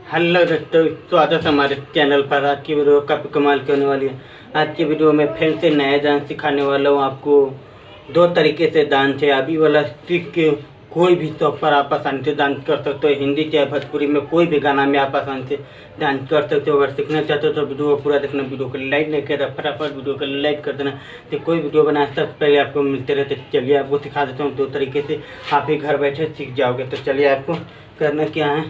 Hello दोस्तों, स्वागत है हमारे चैनल पर। आज की वीडियो काफ़ी कमाल की होने वाली है। आज की वीडियो में फिर से नया डांस सिखाने वाला हूँ आपको। दो तरीके से डांस है। अभी वाला सीख के कोई भी सॉन्ग पर आप आसानी से डांस कर सकते हो। हिंदी चाहे भोजपुरी में कोई भी गाना में आप आसानी से डांस कर सकते हो। अगर सीखना चाहते हो तो वीडियो पूरा देखना। वीडियो को लाइक नहीं किया फटाफट वीडियो को लाइक कर देना। तो कोई वीडियो बनाए सबसे पहले आपको मिलते रहते। चलिए आपको सिखा देता हूँ दो तरीके से, आप ही घर बैठे सीख जाओगे। तो चलिए आपको करना क्या है।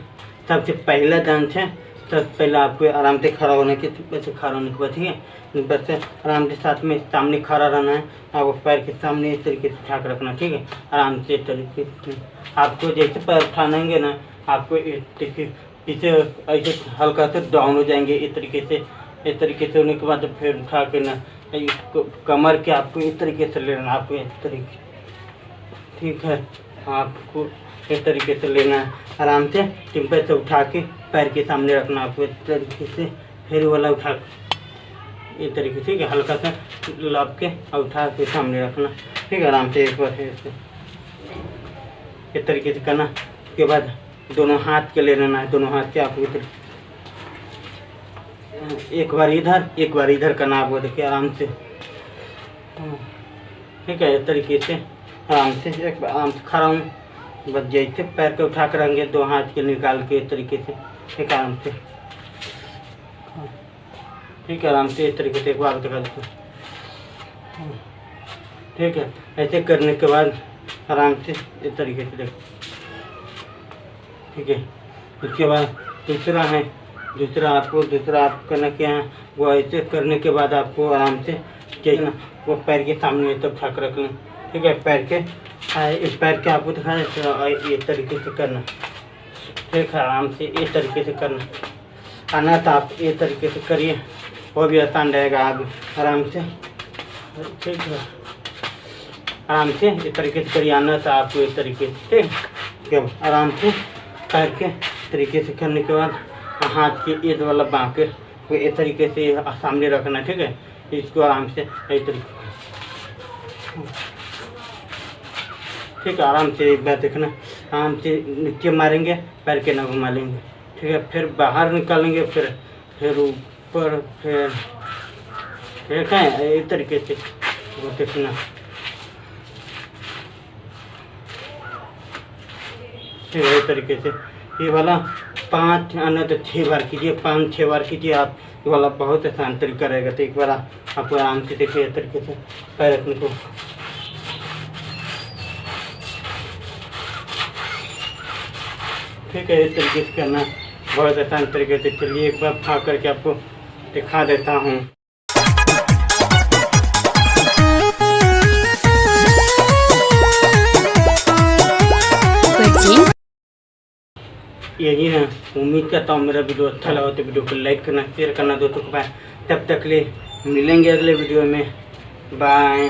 सबसे पहला डांस है, सबसे पहले आपको आराम से खड़ा होने के वैसे खड़ा होने के बाद ठीक है, बस आराम से साथ में सामने खड़ा रहना है। आपको पैर के सामने इस तरीके से उठा कर रखना, ठीक है। आराम से इस तरीके से आपको जैसे पैर उठाएंगे ना, आपको इस तरीके पीछे ऐसे हल्का से डाउन हो जाएंगे इस तरीके से होने के बाद फिर उठा के ना कमर के आपको इस तरीके से लेना। आपको इस तरीके, ठीक है, आपको इस तरीके से लेना है। आराम से टिम्पल से उठा के पैर के सामने रखना। आपको इस तरीके से फिर वाला उठा इस तरीके से, ठीक है, हल्का सा लाभ के और उठा के सामने रखना, ठीक है। आराम से एक बार ऐसे इस तरीके से करना। उसके बाद दोनों हाथ के ले लेना है। दोनों हाथ के आपको एक बार इधर करना। आपको देखिए आराम से, ठीक है। इस तरीके से आराम से एक बार आराम से खड़ा हूँ, बस जैसे पैर के उठा कर रखेंगे दो हाथ के निकाल के इस तरीके से, ठीक है, आराम से, ठीक है, आराम से इस तरीके से एक बार दिखा देते, ठीक है। ऐसे करने के बाद आराम से इस तरीके से देखो, ठीक है। उसके बाद दूसरा आप करना क्या है, वो ऐसे करने के बाद आपको आराम से ना वो पैर के सामने तब उठा कर रखना, ठीक है। इस पैर के आपको दिखा इस तरीके से करना, ठीक है। आराम से इस तरीके से करना आना तो आप इस तरीके से करिए, वो भी आसान रहेगा। आप आराम से, ठीक है, आराम से इस तरीके से करिए। आना तो आपको इस तरीके से, ठीक है। आराम से पैर के तरीके से करने के बाद हाथ के ईद वाला बाँह के इस तरीके से सामने रखना, ठीक है। इसको आराम से इस तरीके, ठीक है। आराम से एक बार देखना, आराम से नीचे मारेंगे, पैर के ना घुमा लेंगे, ठीक है। फिर बाहर निकालेंगे, फिर ऊपर, फिर ठीक है। इस तरीके से वो देखना, ठीक है। इस तरीके से ये वाला 5 आना तो 6 बार कीजिए, 5-6 बार कीजिए आप। ये वाला बहुत आसान तरीका रहेगा। तो एक बार आपको आराम से देखिए इस तरीके से पैर रखने को, ठीक है। इस तरीके से करना बहुत आसान तरीके से। चलिए एक बार खा करके आपको दिखा देता हूँ। यही है, उम्मीद करता हूँ मेरा वीडियो अच्छा लगा तो वीडियो को लाइक करना, शेयर करना दोस्तों के पास। तब तक ले मिलेंगे अगले वीडियो में। बाय।